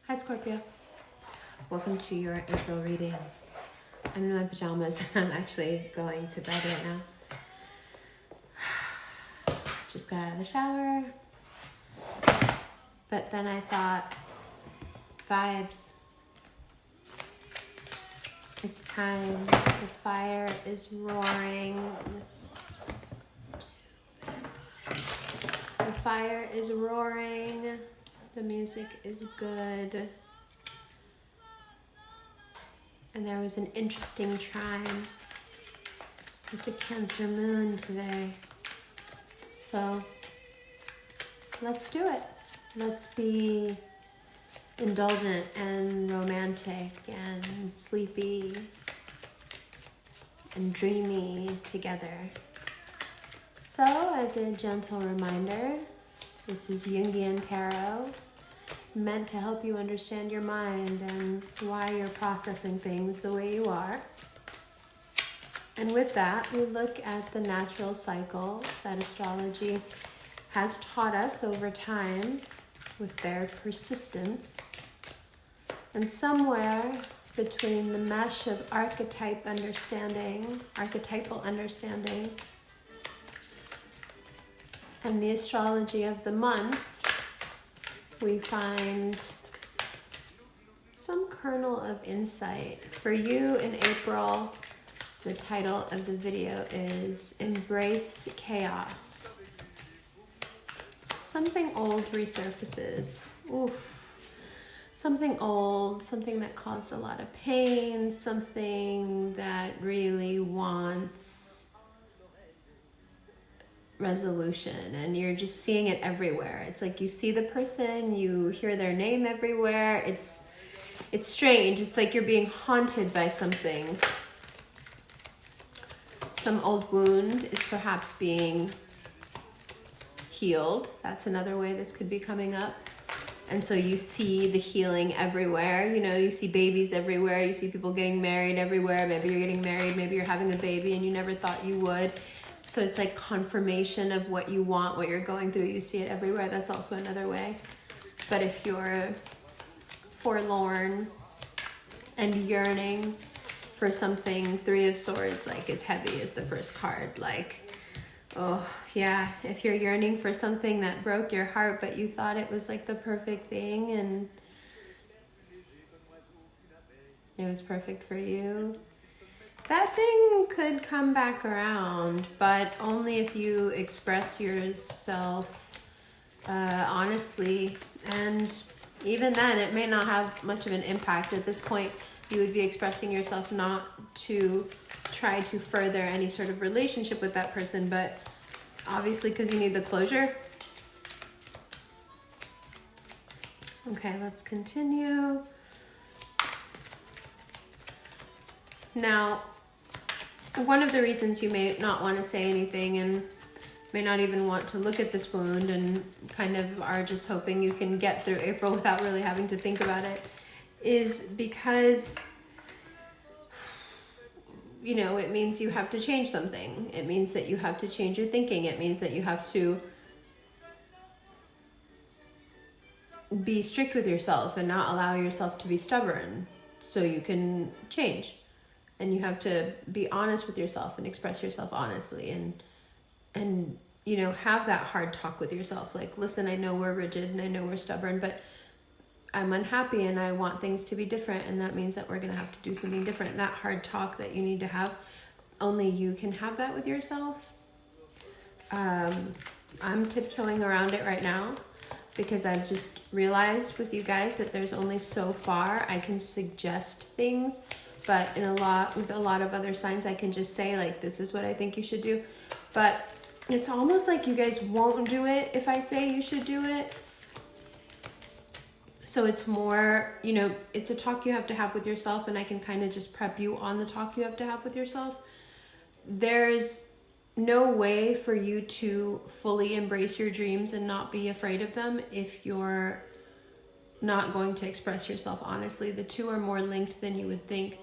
Hi Scorpio, welcome to your April reading. I'm in my pajamas and I'm actually going to bed right now. Just got out of the shower, but then I thought, vibes, it's time, the fire is roaring. The fire is roaring. The music is good. And there was an interesting trine with the Cancer moon today. So let's do it. Let's be indulgent and romantic and sleepy and dreamy together. So as a gentle reminder, this is Jungian Tarot, meant to help you understand your mind and why you're processing things the way you are. And with that, we look at the natural cycles that astrology has taught us over time with their persistence. And somewhere between the mesh of archetypal understanding, and the astrology of the month, we find some kernel of insight. For you in April, the title of the video is Embrace Chaos. Something old resurfaces. Oof. Something old, something that caused a lot of pain, something that really wants resolution, and you're just seeing it everywhere. It's like you see the person, you hear their name everywhere. It's strange. It's like you're being haunted by something. Some old wound is perhaps being healed. That's another way this could be coming up. And so you see the healing everywhere. You know, you see babies everywhere. You see people getting married everywhere. Maybe you're getting married, maybe you're having a baby and you never thought you would. So it's like confirmation of what you want, what you're going through. You see it everywhere. That's also another way. But if you're forlorn and yearning for something, Three of Swords, like, is heavy as the first card. Like, oh yeah, if you're yearning for something that broke your heart, but you thought it was like the perfect thing and it was perfect for you, that thing could come back around, but only if you express yourself honestly. And even then, it may not have much of an impact. At this point, you would be expressing yourself not to try to further any sort of relationship with that person, but obviously because you need the closure. Okay, let's continue. Now, one of the reasons you may not want to say anything and may not even want to look at this wound and kind of are just hoping you can get through April without really having to think about it is because, you know, it means you have to change something. It means that you have to change your thinking. It means that you have to be strict with yourself and not allow yourself to be stubborn so you can change. And you have to be honest with yourself and express yourself honestly and you know, have that hard talk with yourself. Like, listen, I know we're rigid and I know we're stubborn, but I'm unhappy and I want things to be different, and that means that we're going to have to do something different. That hard talk that you need to have, only you can have that with yourself. I'm tiptoeing around it right now because I've just realized with you guys that there's only so far I can suggest things. But with a lot of other signs, I can just say, like, this is what I think you should do. But it's almost like you guys won't do it if I say you should do it. So it's more, you know, it's a talk you have to have with yourself, and I can kind of just prep you on the talk you have to have with yourself. There's no way for you to fully embrace your dreams and not be afraid of them if you're not going to express yourself honestly. The two are more linked than you would think.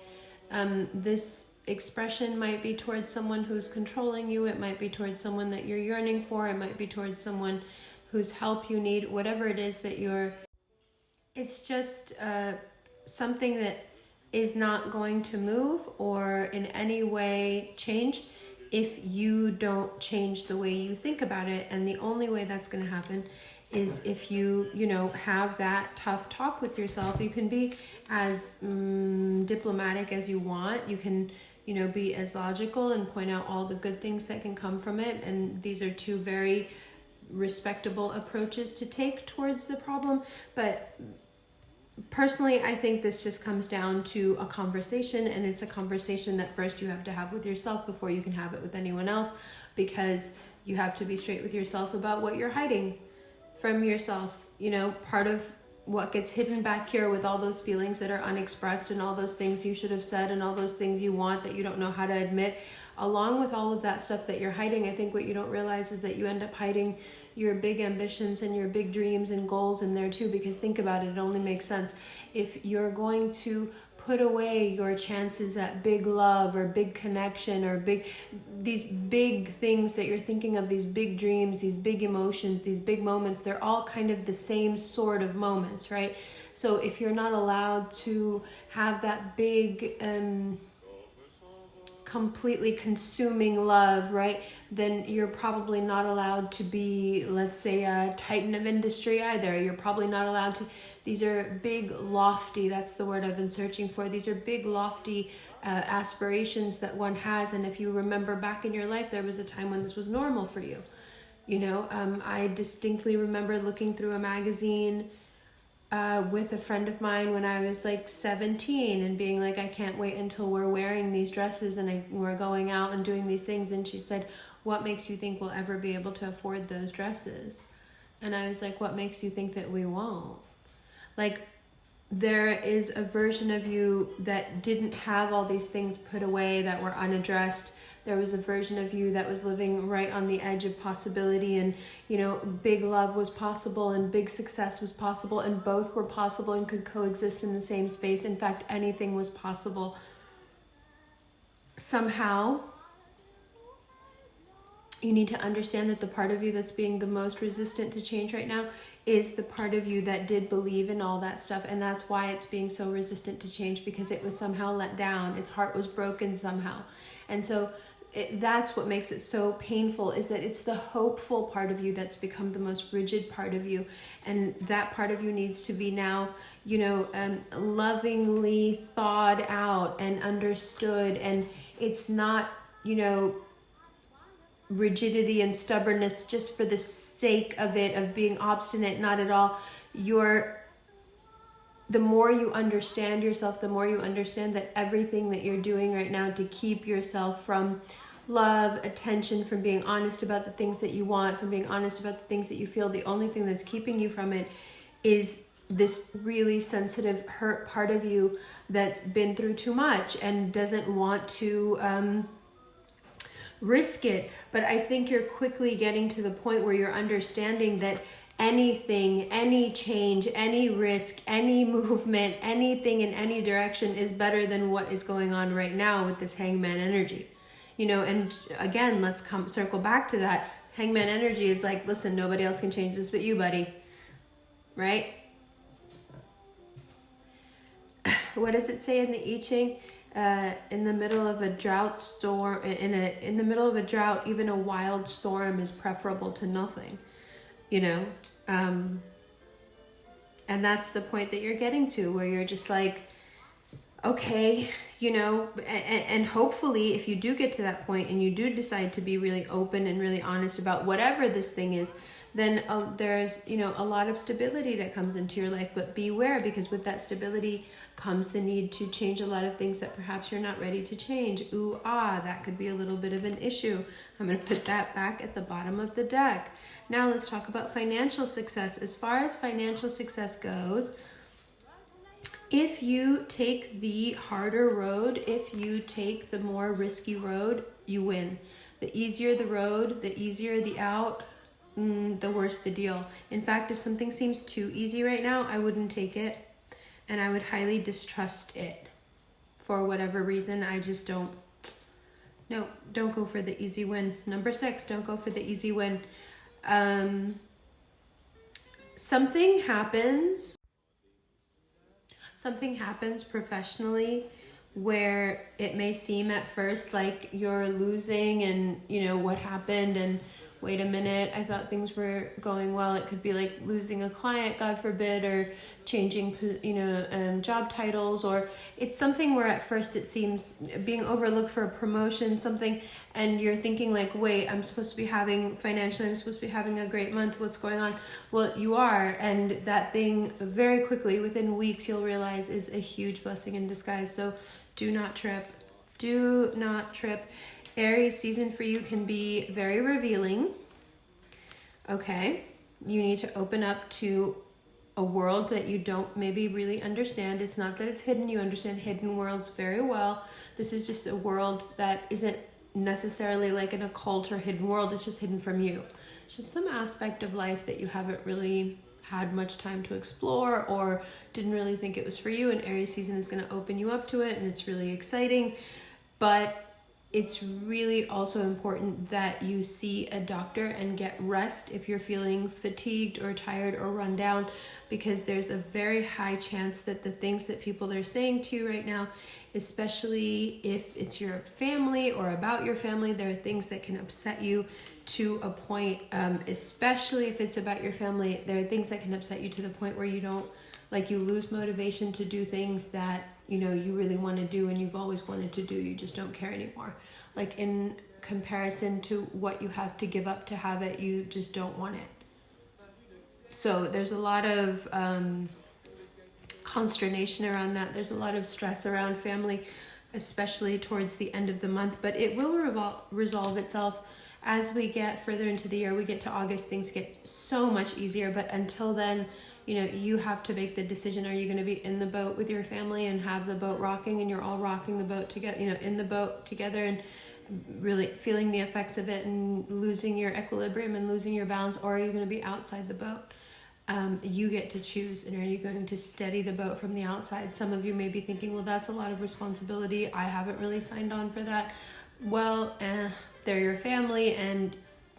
This expression might be towards someone who's controlling you. It might be towards someone that you're yearning for. It might be towards someone whose help you need. Whatever it is that you're It's just something that is not going to move or in any way change if you don't change the way you think about it. And the only way that's going to happen is if you have that tough talk with yourself. You can be as diplomatic as you want. You can, be as logical and point out all the good things that can come from it. And these are two very respectable approaches to take towards the problem. But personally, I think this just comes down to a conversation, and it's a conversation that first you have to have with yourself before you can have it with anyone else, because you have to be straight with yourself about what you're hiding from yourself. Part of what gets hidden back here with all those feelings that are unexpressed and all those things you should have said and all those things you want that you don't know how to admit, along with all of that stuff that you're hiding, I think what you don't realize is that you end up hiding your big ambitions and your big dreams and goals in there too. Because think about it, it only makes sense. If you're going to put away your chances at big love or big connection or these big things that you're thinking of, these big dreams, these big emotions, these big moments, they're all kind of the same sort of moments, right? So if you're not allowed to have that big completely consuming love, right, then you're probably not allowed to be, let's say, a titan of industry either. You're probably not allowed to. These are big, lofty, that's the word I've been searching for. These are big, lofty aspirations that one has. And if you remember back in your life, there was a time when this was normal for you. I distinctly remember looking through a magazine with a friend of mine when I was like 17 and being like, I can't wait until we're wearing these dresses and we're going out and doing these things. And she said, what makes you think we'll ever be able to afford those dresses? And I was like, what makes you think that we won't? Like, there is a version of you that didn't have all these things put away that were unaddressed. There was a version of you that was living right on the edge of possibility, and big love was possible and big success was possible, and both were possible and could coexist in the same space. In fact, anything was possible. Somehow, you need to understand that the part of you that's being the most resistant to change right now is the part of you that did believe in all that stuff. And that's why it's being so resistant to change, because it was somehow let down. Its heart was broken somehow. And so that's what makes it so painful, is that it's the hopeful part of you that's become the most rigid part of you. And that part of you needs to be now, lovingly thawed out and understood. And it's not, rigidity and stubbornness just for the sake of it, of being obstinate, not at all. The more you understand yourself, the more you understand that everything that you're doing right now to keep yourself from love, attention, from being honest about the things that you want, from being honest about the things that you feel, the only thing that's keeping you from it is this really sensitive, hurt part of you that's been through too much and doesn't want to risk it. But I think you're quickly getting to the point where you're understanding that anything, any change, any risk, any movement, anything in any direction is better than what is going on right now with this hangman energy. And again, let's circle back to that. Hangman energy is like, listen, nobody else can change this but you, buddy. Right? What does it say in the I Ching? In the middle of a drought storm, in the middle of a drought, even a wild storm is preferable to nothing, and that's the point that you're getting to, where you're just like, okay, and hopefully if you do get to that point and you do decide to be really open and really honest about whatever this thing is, then there's, a lot of stability that comes into your life. But beware, because with that stability comes the need to change a lot of things that perhaps you're not ready to change. That could be a little bit of an issue. I'm going to put that back at the bottom of the deck. Now let's talk about financial success. As far as financial success goes, if you take the harder road, if you take the more risky road, you win. The easier the road, the easier the out, the worse the deal. In fact, if something seems too easy right now, I wouldn't take it. And I would highly distrust it for whatever reason. I just don't go for the easy win. Number 6, don't go for the easy win. Something happens something happens professionally where it may seem at first like you're losing and, you know, what happened, and wait a minute, I thought things were going well. It could be like losing a client, God forbid, or changing, you know, job titles, or it's something where at first it seems being overlooked for a promotion, something, and you're thinking like, wait, I'm supposed to be having financially, I'm supposed to be having a great month, what's going on? Well, you are, and that thing very quickly, within weeks, you'll realize is a huge blessing in disguise. So do not trip. Do not trip. Aries season for you can be very revealing. Okay, you need to open up to a world that you don't maybe really understand. It's not that it's hidden. You understand hidden worlds very well. This is just a world that isn't necessarily like an occult or hidden world. It's just hidden from you. It's just some aspect of life that you haven't really had much time to explore or didn't really think it was for you. And Aries season is going to open you up to it, and it's really exciting. But it's really also important that you see a doctor and get rest if you're feeling fatigued or tired or run down, because there's a very high chance that the things that people are saying to you right now, especially if it's your family or about your family, there are things that can upset you to a point, especially if it's about your family, there are things that can upset you to the point where you don't, like, you lose motivation to do things that, you know, you really want to do and you've always wanted to do. You just don't care anymore. Like, in comparison to what you have to give up to have it, you just don't want it. So there's a lot of consternation around that. There's a lot of stress around family, especially towards the end of the month, but it will resolve itself as we get further into the year. We get to August, things get so much easier, but until then, you know, you have to make the decision. Are you going to be in the boat with your family and have the boat rocking and you're all rocking the boat together, you know, in the boat together and really feeling the effects of it and losing your equilibrium and losing your balance? Or are you going to be outside the boat? You get to choose. And are you going to steady the boat from the outside? Some of you may be thinking, well, that's a lot of responsibility. I haven't really signed on for that. Well, they're your family, and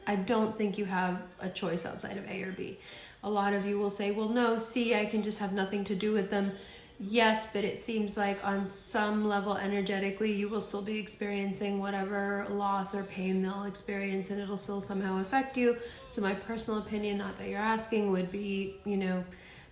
I don't think you have a choice outside of A or B. A lot of you will say, well, no, see, I can just have nothing to do with them. Yes, but it seems like on some level energetically, you will still be experiencing whatever loss or pain they'll experience, and it'll still somehow affect you. So my personal opinion, not that you're asking, would be, you know,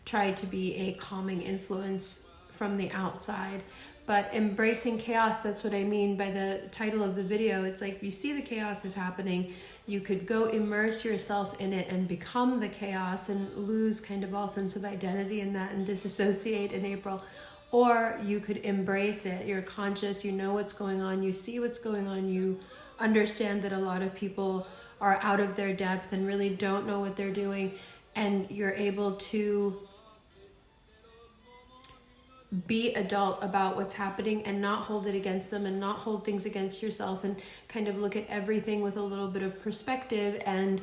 try to be a calming influence from the outside. But embracing chaos, that's what I mean by the title of the video. It's like, you see the chaos is happening. You could go immerse yourself in it and become the chaos and lose kind of all sense of identity in that and disassociate in April. Or you could embrace it. You're conscious, you know what's going on, you see what's going on, you understand that a lot of people are out of their depth and really don't know what they're doing, and you're able to be adult about what's happening and not hold it against them and not hold things against yourself, and kind of look at everything with a little bit of perspective. And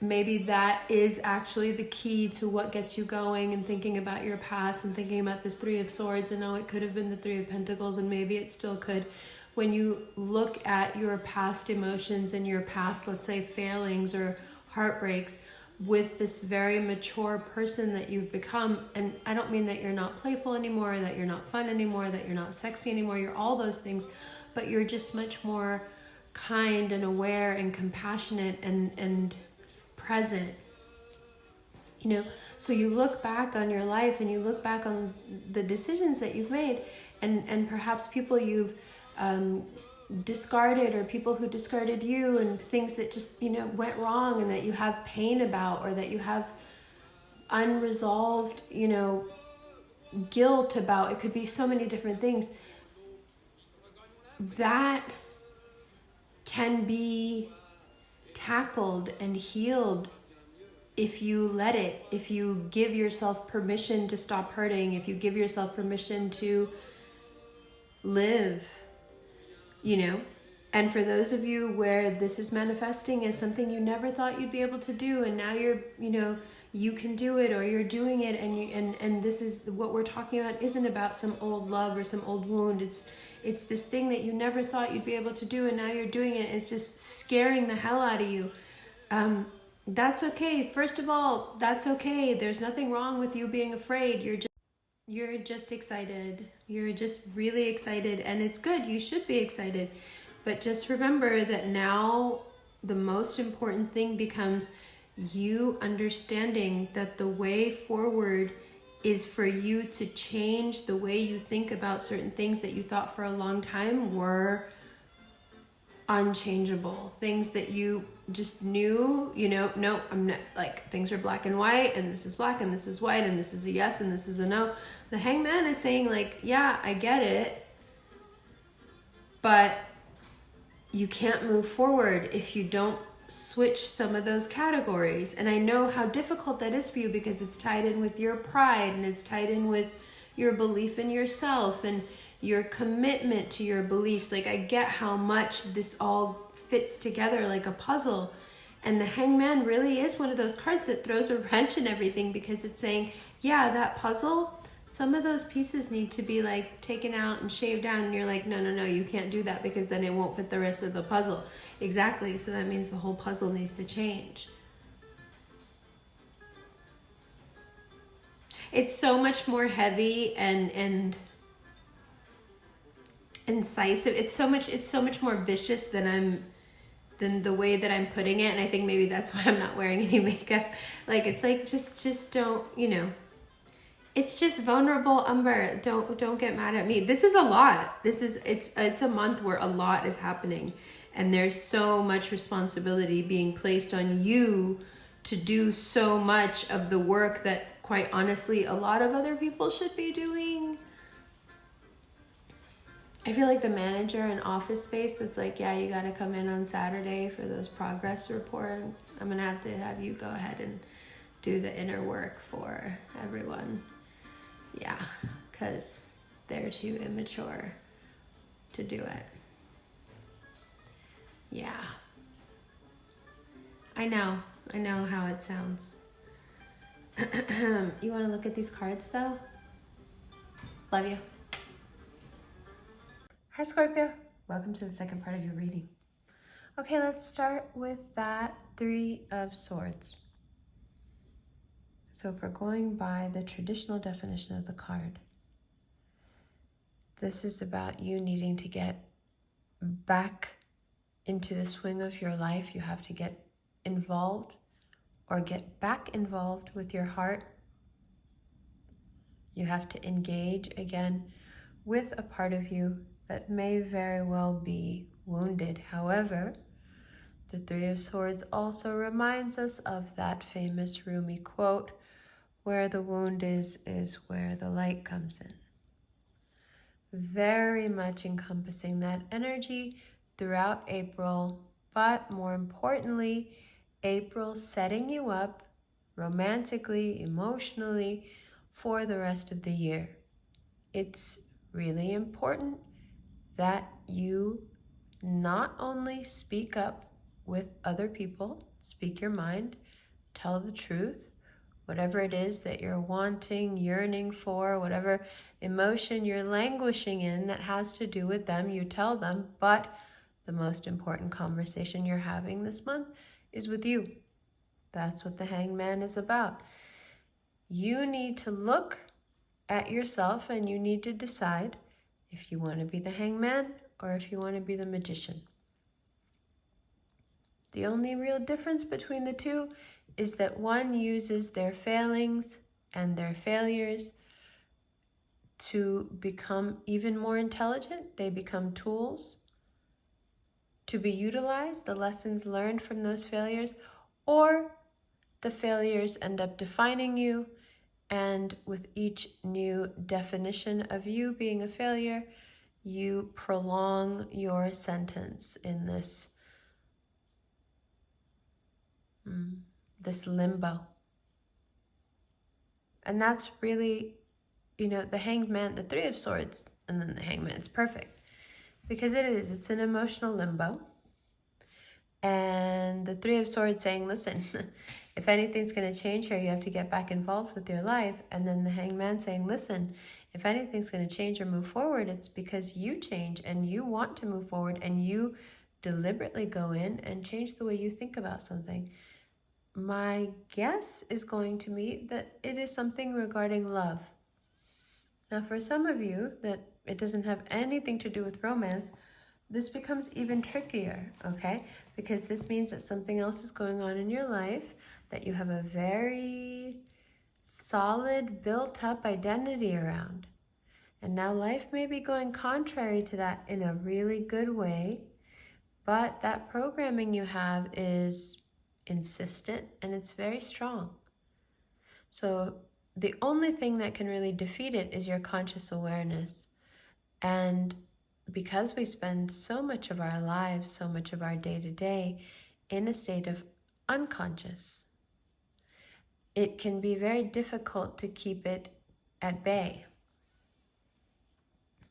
maybe that is actually the key to what gets you going and thinking about your past and thinking about this Three of Swords. And it could have been the Three of Pentacles, and maybe it still could. When you look at your past emotions and your past, let's say, failings or heartbreaks, with this very mature person that you've become, and I don't mean that you're not playful anymore, that you're not fun anymore, that you're not sexy anymore, you're all those things, but you're just much more kind and aware and compassionate and present, you know. So you look back on your life and you look back on the decisions that you've made, and perhaps people you've discarded, or people who discarded you, and things that just, you know, went wrong and that you have pain about, or that you have unresolved, you know, guilt about. It could be so many different things that can be tackled and healed if you let it, if you give yourself permission to stop hurting, if you give yourself permission to live, you know. And for those of you where this is manifesting as something you never thought you'd be able to do, and now you're, you know, you can do it, or you're doing it, and this is what we're talking about, isn't about some old love or some old wound. It's this thing that you never thought you'd be able to do, and now you're doing it. It's just scaring the hell out of you. That's okay. First of all, that's okay. There's nothing wrong with you being afraid. You're just excited. You're just really excited, and it's good. You should be excited. But just remember that now the most important thing becomes you understanding that the way forward is for you to change the way you think about certain things that you thought for a long time were unchangeable. Things that you just knew, no, I'm not, like, things are black and white, and this is black and this is white, and this is a yes and this is a no. The hangman is saying, like, yeah, I get it, but you can't move forward if you don't switch some of those categories. And I know how difficult that is for you because it's tied in with your pride, and it's tied in with your belief in yourself and your commitment to your beliefs. Like, I get how much this all fits together like a puzzle. And the hangman really is one of those cards that throws a wrench in everything, because it's saying, yeah, that puzzle, some of those pieces need to be like taken out and shaved down. And you're like, no, you can't do that, because then it won't fit the rest of the puzzle. Exactly. So that means the whole puzzle needs to change. It's so much more heavy and incisive. It's so much more vicious than the way that I'm putting it. And I think maybe that's why I'm not wearing any makeup. Like, it's like, just don't, it's just vulnerable, Umber. Don't get mad at me. This is a lot. It's a month where a lot is happening, and there's so much responsibility being placed on you to do so much of the work that, quite honestly, a lot of other people should be doing. I feel like the manager in Office Space that's like, yeah, you got to come in on Saturday for those progress report. I'm going to have you go ahead and do the inner work for everyone. Yeah, because they're too immature to do it. Yeah. I know how it sounds. You want to look at these cards, though? Love you. Hi, Scorpio. Welcome to the second part of your reading. Okay, let's start with that Three of Swords. So if we're going by the traditional definition of the card, this is about you needing to get back into the swing of your life. You have to get involved or get back involved with your heart. You have to engage again with a part of you that may very well be wounded. However, the Three of Swords also reminds us of that famous Rumi quote, where the wound is where the light comes in. Very much encompassing that energy throughout April, but more importantly, April setting you up romantically, emotionally for the rest of the year. It's really important that you not only speak up with other people, speak your mind, tell the truth, whatever it is that you're wanting, yearning for, whatever emotion you're languishing in that has to do with them, you tell them. But the most important conversation you're having this month is with you. That's what the hangman is about. You need to look at yourself and you need to decide if you want to be the hangman or if you want to be the magician. The only real difference between the two is that one uses their failings and their failures to become even more intelligent. They become tools to be utilized, the lessons learned from those failures, or the failures end up defining you, and with each new definition of you being a failure, you prolong your sentence in this limbo. And that's really, the hangman, the Three of Swords, and then the hangman, it's perfect. Because it's an emotional limbo. And the Three of Swords saying, listen, if anything's going to change here, you have to get back involved with your life. And then the hangman saying, listen, if anything's going to change or move forward, it's because you change and you want to move forward and you deliberately go in and change the way you think about something. My guess is going to be that it is something regarding love. Now, for some of you that it doesn't have anything to do with romance, this becomes even trickier, okay? Because this means that something else is going on in your life, that you have a very solid, built-up identity around. And now life may be going contrary to that in a really good way, but that programming you have is insistent and it's very strong. So the only thing that can really defeat it is your conscious awareness. And because we spend so much of our lives, so much of our day-to-day in a state of unconscious, it can be very difficult to keep it at bay.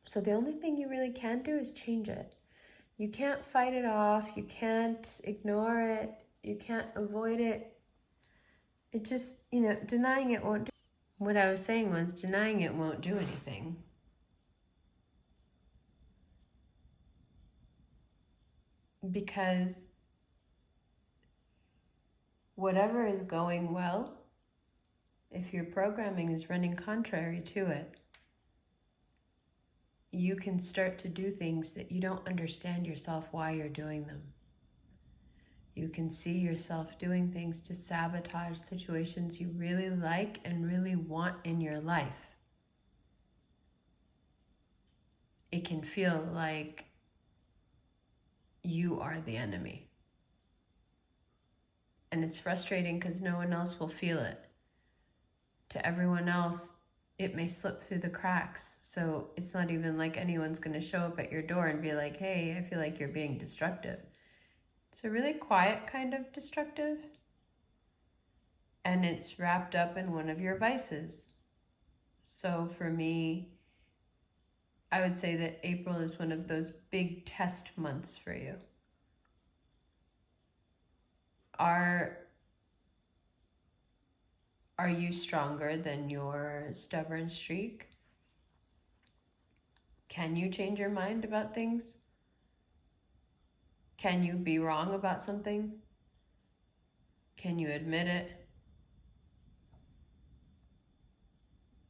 So the only thing you really can do is change it. You can't fight it off, you can't ignore it, you can't avoid it. It just, denying it won't do. What I was saying was denying it won't do anything. Because whatever is going well, if your programming is running contrary to it, you can start to do things that you don't understand yourself why you're doing them. You can see yourself doing things to sabotage situations you really like and really want in your life. It can feel like you are the enemy. And it's frustrating because no one else will feel it. To everyone else, it may slip through the cracks. So it's not even like anyone's going to show up at your door and be like, hey, I feel like you're being destructive. It's a really quiet kind of destructive. And it's wrapped up in one of your vices. So for me, I would say that April is one of those big test months for you. Are you stronger than your stubborn streak? Can you change your mind about things? Can you be wrong about something? Can you admit it?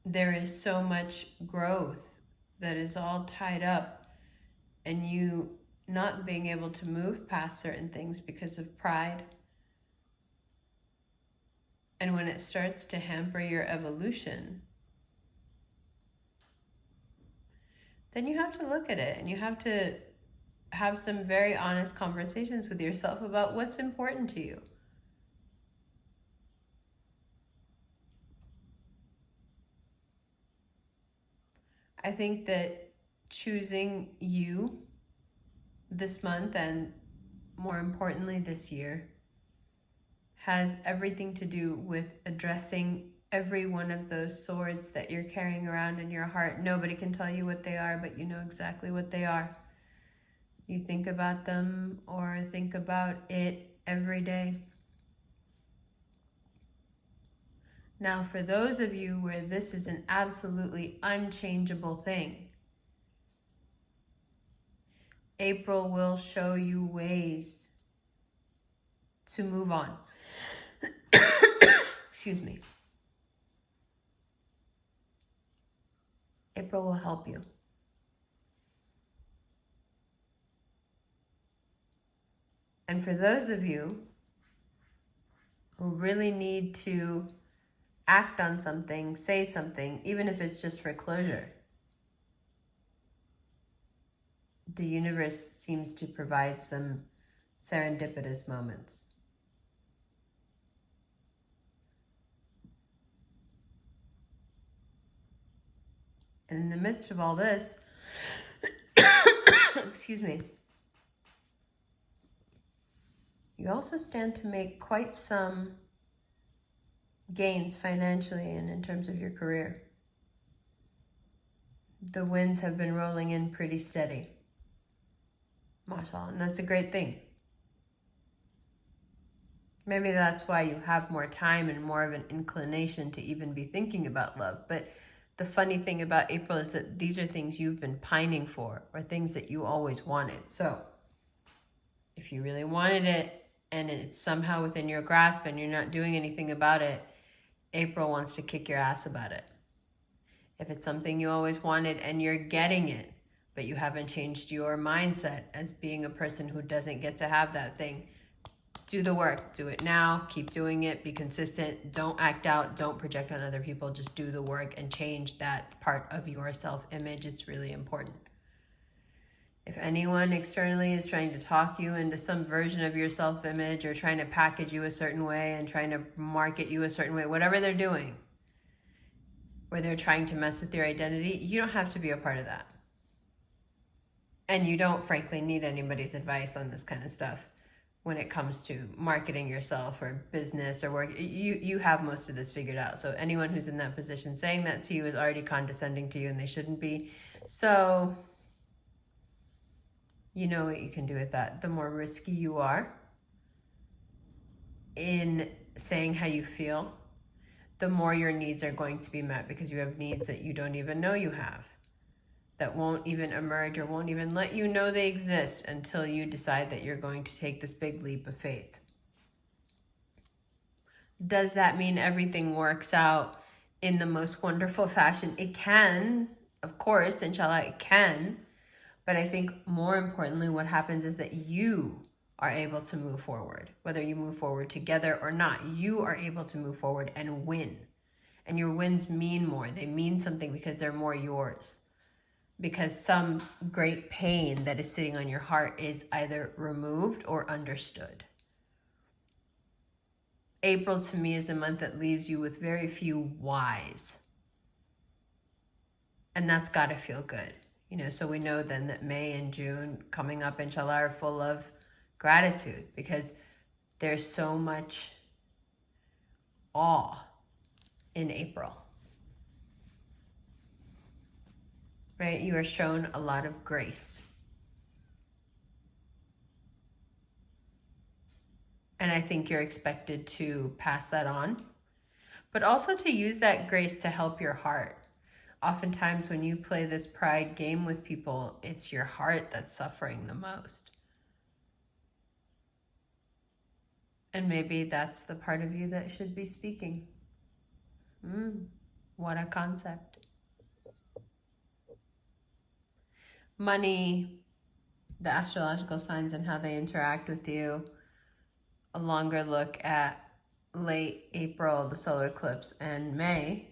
There is so much growth that is all tied up, and you not being able to move past certain things because of pride. And when it starts to hamper your evolution, then you have to look at it and you have to have some very honest conversations with yourself about what's important to you. I think that choosing you this month, and more importantly this year, has everything to do with addressing every one of those swords that you're carrying around in your heart. Nobody can tell you what they are, but you know exactly what they are. You think about them or think about it every day. Now, for those of you where this is an absolutely unchangeable thing, April will show you ways to move on. Excuse me. April will help you. And for those of you who really need to act on something, say something, even if it's just for closure, the universe seems to provide some serendipitous moments. And in the midst of all this, excuse me, you also stand to make quite some gains financially and in terms of your career. The winds have been rolling in pretty steady. MashaAllah, and that's a great thing. Maybe that's why you have more time and more of an inclination to even be thinking about love. But the funny thing about April is that these are things you've been pining for, or things that you always wanted. So if you really wanted it and it's somehow within your grasp and you're not doing anything about it, April wants to kick your ass about it. If it's something you always wanted and you're getting it, but you haven't changed your mindset as being a person who doesn't get to have that thing, do the work. Do it now. Keep doing it. Be consistent. Don't act out. Don't project on other people. Just do the work and change that part of your self-image. It's really important. If anyone externally is trying to talk you into some version of your self-image or trying to package you a certain way and trying to market you a certain way, whatever they're doing, where they're trying to mess with your identity, you don't have to be a part of that. And you don't, frankly, need anybody's advice on this kind of stuff when it comes to marketing yourself or business or work. You have most of this figured out. So anyone who's in that position saying that to you is already condescending to you, and they shouldn't be. So you know what you can do with that. The more risky you are in saying how you feel, the more your needs are going to be met, because you have needs that you don't even know you have, that won't even emerge or won't even let you know they exist until you decide that you're going to take this big leap of faith. Does that mean everything works out in the most wonderful fashion? It can, of course, inshallah, it can. But I think more importantly, what happens is that you are able to move forward. Whether you move forward together or not, you are able to move forward and win. And your wins mean more. They mean something because they're more yours. Because some great pain that is sitting on your heart is either removed or understood. April to me is a month that leaves you with very few whys. And that's got to feel good. You know, so we know then that May and June coming up, inshallah, are full of gratitude, because there's so much awe in April, right? You are shown a lot of grace. And I think you're expected to pass that on, but also to use that grace to help your heart. Oftentimes when you play this pride game with people, it's your heart that's suffering the most. And maybe that's the part of you that should be speaking. What a concept. Money, the astrological signs and how they interact with you. A longer look at late April, the solar eclipse, and May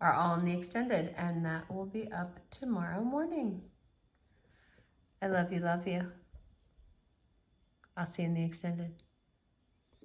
are all in the extended, and that will be up tomorrow morning. I love you, love you. I'll see you in the extended.